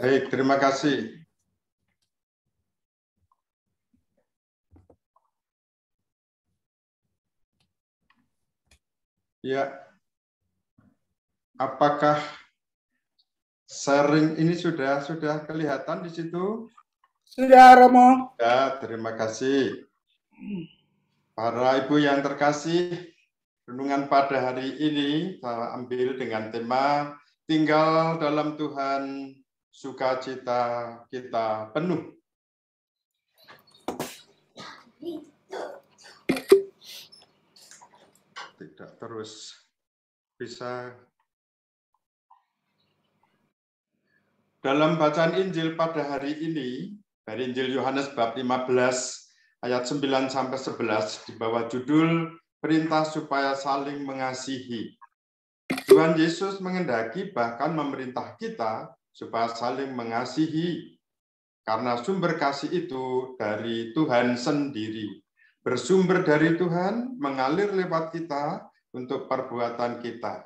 Baik, terima kasih. Ya, apakah sharing ini sudah kelihatan di situ? Sudah, Romo. Ya, terima kasih. Para ibu yang terkasih, renungan pada hari ini saya ambil dengan tema tinggal dalam Tuhan, sukacita kita penuh. Tidak terus bisa. Dalam bacaan Injil pada hari ini, dari Injil Yohanes bab 15 ayat 9 sampai 11 di bawah judul perintah supaya saling mengasihi. Tuhan Yesus mengendaki bahkan memerintah kita supaya saling mengasihi karena sumber kasih itu dari Tuhan sendiri. Bersumber dari Tuhan, mengalir lewat kita untuk perbuatan kita.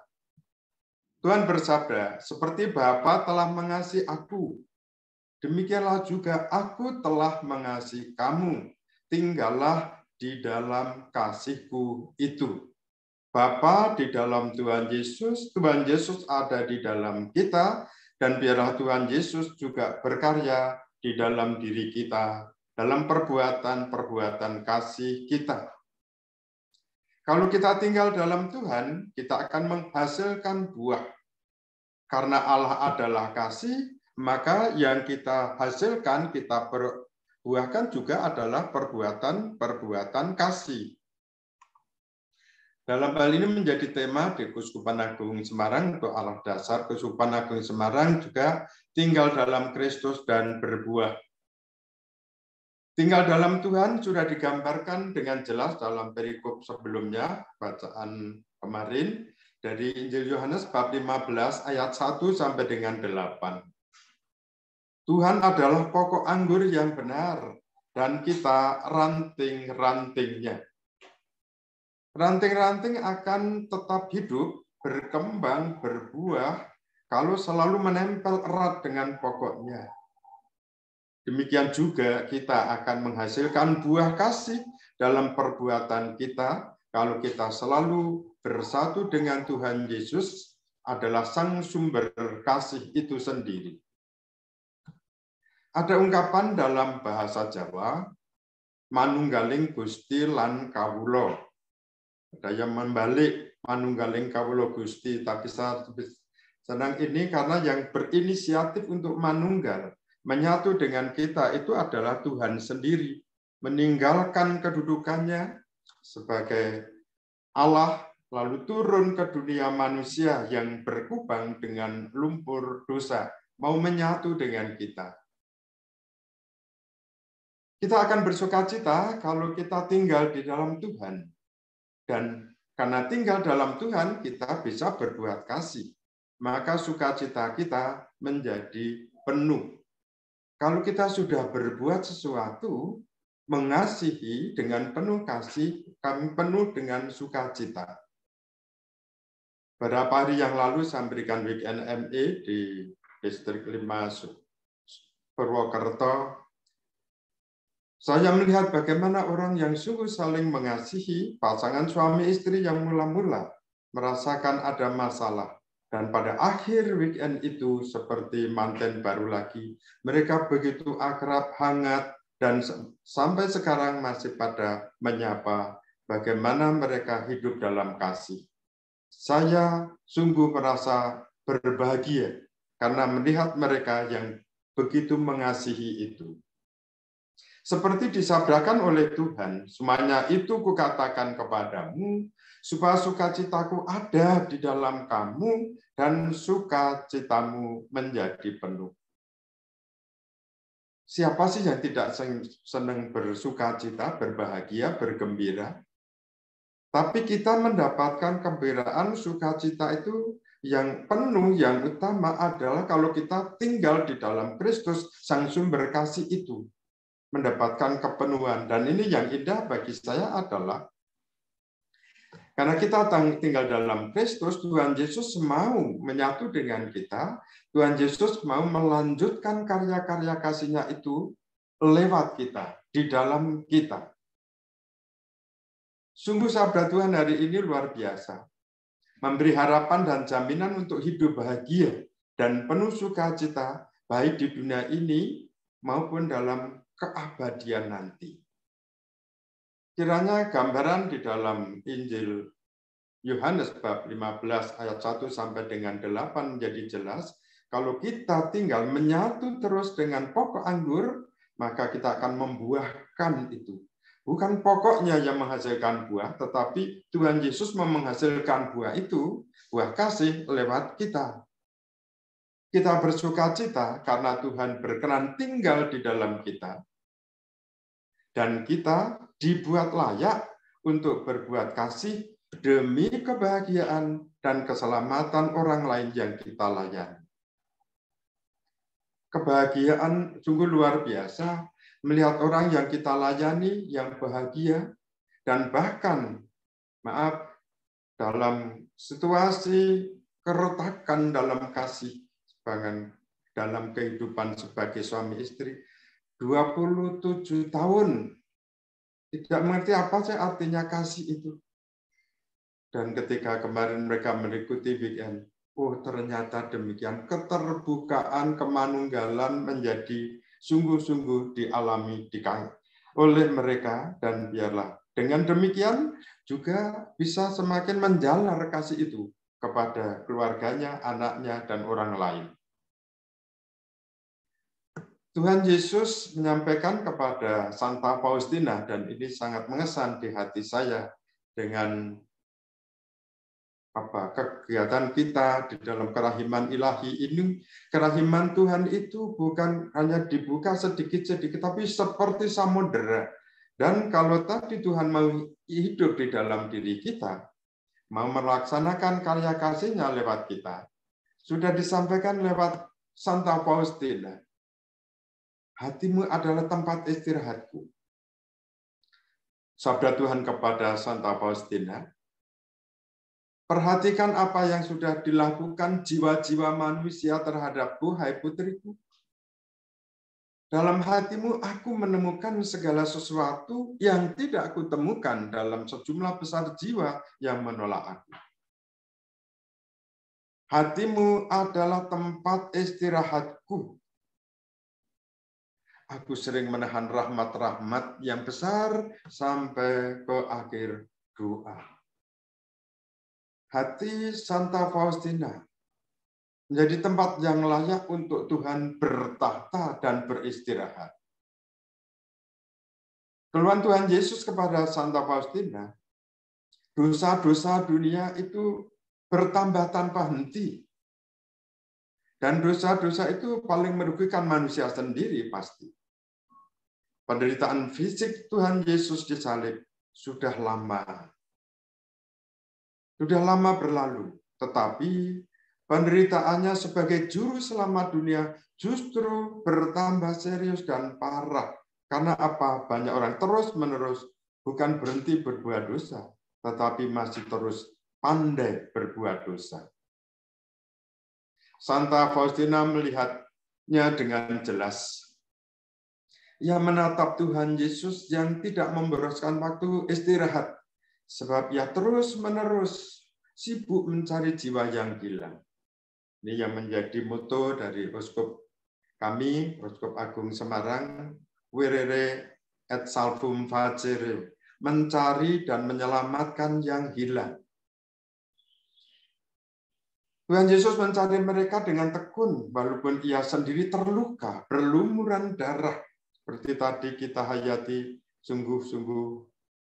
Tuhan bersabda, seperti Bapa telah mengasihi aku, demikianlah juga aku telah mengasihi kamu. Tinggallah di dalam kasihku itu. Bapa di dalam Tuhan Yesus ada di dalam kita, dan biarlah Tuhan Yesus juga berkarya di dalam diri kita, dalam perbuatan-perbuatan kasih kita. Kalau kita tinggal dalam Tuhan, kita akan menghasilkan buah. Karena Allah adalah kasih, maka yang kita hasilkan, kita perbuahkan juga adalah perbuatan-perbuatan kasih. Dalam hal ini menjadi tema di Keuskupan Agung Semarang untuk alat dasar Keuskupan Agung Semarang juga tinggal dalam Kristus dan berbuah. Tinggal dalam Tuhan sudah digambarkan dengan jelas dalam perikop sebelumnya, bacaan kemarin, dari Injil Yohanes bab 15 ayat 1 sampai dengan 8. Tuhan adalah pokok anggur yang benar, dan kita ranting-rantingnya. Ranting-ranting akan tetap hidup, berkembang, berbuah, kalau selalu menempel erat dengan pokoknya. Demikian juga kita akan menghasilkan buah kasih dalam perbuatan kita kalau kita selalu bersatu dengan Tuhan Yesus adalah sang sumber kasih itu sendiri. Ada ungkapan dalam bahasa Jawa, manunggaling Gusti lan kawula. Ada yang membalik manunggaling kawula Gusti, tapi saya senang ini karena yang berinisiatif untuk manunggal menyatu dengan kita itu adalah Tuhan sendiri, meninggalkan kedudukannya sebagai Allah, lalu turun ke dunia manusia yang berkubang dengan lumpur dosa, mau menyatu dengan kita. Kita akan bersukacita kalau kita tinggal di dalam Tuhan. Dan karena tinggal dalam Tuhan, kita bisa berbuat kasih. Maka sukacita kita menjadi penuh. Kalau kita sudah berbuat sesuatu, mengasihi dengan penuh kasih, kami penuh dengan sukacita. Beberapa hari yang lalu saya memberikan weekend ME di distrik 5 Purwokerto. Saya melihat bagaimana orang yang sungguh saling mengasihi, pasangan suami istri yang mula-mula merasakan ada masalah. Dan pada akhir weekend itu seperti manten baru lagi. Mereka begitu akrab, hangat, dan sampai sekarang masih pada menyapa bagaimana mereka hidup dalam kasih. Saya sungguh merasa berbahagia karena melihat mereka yang begitu mengasihi itu. Seperti disabdakan oleh Tuhan, semuanya itu kukatakan kepadamu, supaya sukacitaku ada di dalam kamu, dan sukacitamu menjadi penuh. Siapa sih yang tidak senang bersukacita, berbahagia, bergembira? Tapi kita mendapatkan kegembiraan, sukacita itu yang penuh, yang utama adalah kalau kita tinggal di dalam Kristus, sang sumber kasih itu. Mendapatkan kepenuhan. Dan ini yang indah bagi saya adalah Karena kita tinggal dalam Kristus, Tuhan Yesus mau menyatu dengan kita. Tuhan Yesus mau melanjutkan karya-karya kasih-Nya itu lewat kita, di dalam kita. Sungguh sabda Tuhan hari ini luar biasa. Memberi harapan dan jaminan untuk hidup bahagia dan penuh sukacita, baik di dunia ini maupun dalam keabadian nanti. Kiranya gambaran di dalam Injil Yohanes bab 15 ayat 1 sampai dengan 8 menjadi jelas. Kalau kita tinggal menyatu terus dengan pokok anggur, maka kita akan membuahkan itu. Bukan pokoknya yang menghasilkan buah, tetapi Tuhan Yesus menghasilkan buah itu, buah kasih lewat kita. Kita bersukacita karena Tuhan berkenan tinggal di dalam kita. Dan kita dibuat layak untuk berbuat kasih demi kebahagiaan dan keselamatan orang lain yang kita layani. Kebahagiaan sungguh luar biasa melihat orang yang kita layani yang bahagia, dan bahkan dalam situasi keretakan dalam kasih, dalam kehidupan sebagai suami istri, 27 tahun tidak mengerti apa sih artinya kasih itu. Dan ketika kemarin mereka mengikuti weekend, oh ternyata demikian, keterbukaan, kemanunggalan menjadi sungguh-sungguh dialami oleh mereka, dan biarlah dengan demikian juga bisa semakin menjalar kasih itu kepada keluarganya, anaknya, dan orang lain. Tuhan Yesus menyampaikan kepada Santa Faustina, dan ini sangat mengesan di hati saya dengan kegiatan kita di dalam kerahiman ilahi ini. Kerahiman Tuhan itu bukan hanya dibuka sedikit-sedikit, tapi seperti samudera. Dan kalau tadi Tuhan mau hidup di dalam diri kita, mau melaksanakan karya kasih-Nya lewat kita, sudah disampaikan lewat Santa Faustina. Hatimu adalah tempat istirahatku. Sabda Tuhan kepada Santa Faustina, perhatikan apa yang sudah dilakukan jiwa-jiwa manusia terhadapku, hai putriku. Dalam hatimu aku menemukan segala sesuatu yang tidak aku temukan dalam sejumlah besar jiwa yang menolak aku. Hatimu adalah tempat istirahatku. Aku sering menahan rahmat-rahmat yang besar sampai ke akhir doa. Hati Santa Faustina menjadi tempat yang layak untuk Tuhan bertahta dan beristirahat. Keluhan Tuhan Yesus kepada Santa Faustina, dosa-dosa dunia itu bertambah tanpa henti. Dan dosa-dosa itu paling merugikan manusia sendiri pasti. Penderitaan fisik Tuhan Yesus disalib sudah lama berlalu, tetapi penderitaannya sebagai juru selamat dunia justru bertambah serius dan parah. Karena apa? Banyak orang terus-menerus bukan berhenti berbuat dosa, tetapi masih terus pandai berbuat dosa. Santa Faustina melihatnya dengan jelas. Ia menatap Tuhan Yesus yang tidak memboroskan waktu istirahat, sebab ia terus-menerus sibuk mencari jiwa yang hilang. Ini yang menjadi moto dari Uskup kami, Uskup Agung Semarang, Verere et Salvum Facere, mencari dan menyelamatkan yang hilang. Tuhan Yesus mencari mereka dengan tekun, walaupun ia sendiri terluka, berlumuran darah. Seperti tadi kita hayati, sungguh-sungguh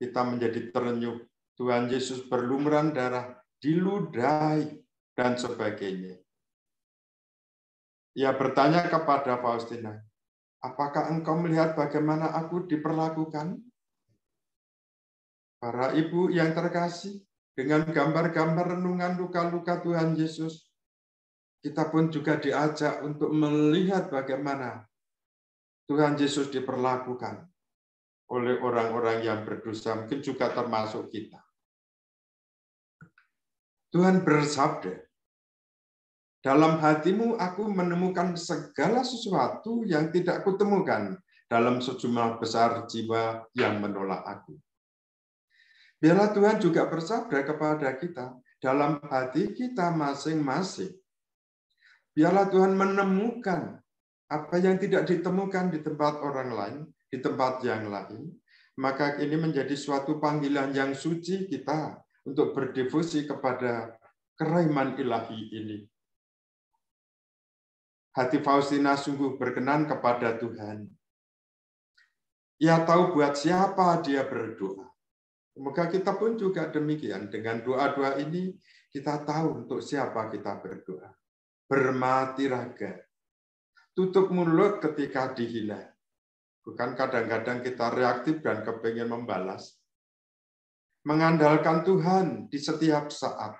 kita menjadi terenyuh. Tuhan Yesus berlumuran darah, diludahi, dan sebagainya. Ia bertanya kepada Faustina, apakah engkau melihat bagaimana aku diperlakukan? Para ibu yang terkasih, dengan gambar-gambar renungan luka-luka Tuhan Yesus, kita pun juga diajak untuk melihat bagaimana Tuhan Yesus diperlakukan oleh orang-orang yang berdosa, mungkin juga termasuk kita. Tuhan bersabda, dalam hatimu aku menemukan segala sesuatu yang tidak kutemukan dalam sejumlah besar jiwa yang menolak aku. Biarlah Tuhan juga bersabda kepada kita dalam hati kita masing-masing. Biarlah Tuhan menemukan apa yang tidak ditemukan di tempat orang lain, di tempat yang lain. Maka ini menjadi suatu panggilan yang suci kita untuk berdevosi kepada kerahiman ilahi ini. Hati Faustina sungguh berkenan kepada Tuhan. Ia tahu buat siapa dia berdoa. Semoga kita pun juga demikian. Dengan doa-doa ini, kita tahu untuk siapa kita berdoa. Bermati raga. Tutup mulut ketika dihina. Bukan kadang-kadang kita reaktif dan kepingin membalas. Mengandalkan Tuhan di setiap saat.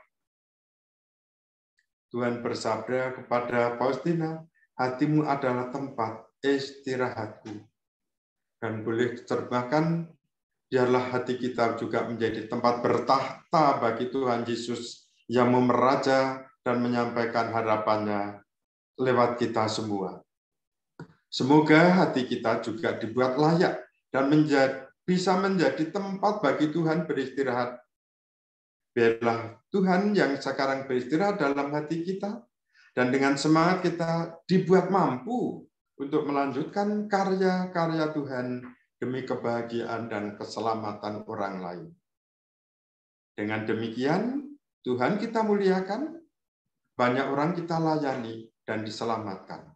Tuhan bersabda kepada Faustina, hatimu adalah tempat istirahatku. Dan boleh diterjemahkan, biarlah hati kita juga menjadi tempat bertahta bagi Tuhan Yesus yang memeraja dan menyampaikan harapannya lewat kita semua. Semoga hati kita juga dibuat layak dan bisa menjadi tempat bagi Tuhan beristirahat. Biarlah Tuhan yang sekarang beristirahat dalam hati kita, dan dengan semangat kita dibuat mampu untuk melanjutkan karya-karya Tuhan demi kebahagiaan dan keselamatan orang lain. Dengan demikian, Tuhan kita muliakan, banyak orang kita layani dan diselamatkan.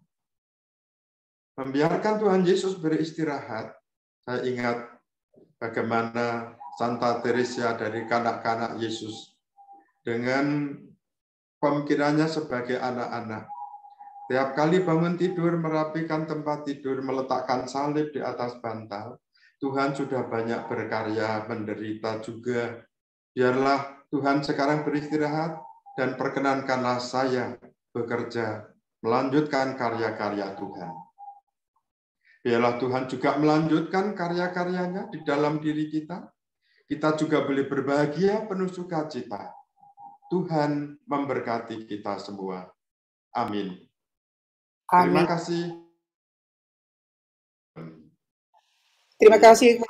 Membiarkan Tuhan Yesus beristirahat, saya ingat bagaimana Santa Teresia dari kanak-kanak Yesus dengan pemikirannya sebagai anak-anak. Tiap kali bangun tidur, merapikan tempat tidur, meletakkan salib di atas bantal, Tuhan sudah banyak berkarya, menderita juga. Biarlah Tuhan sekarang beristirahat dan perkenankanlah saya bekerja, melanjutkan karya-karya Tuhan. Biarlah Tuhan juga melanjutkan karya-karyanya di dalam diri kita. Kita juga boleh berbahagia penuh sukacita. Tuhan memberkati kita semua. Amin. Terima kasih. Terima kasih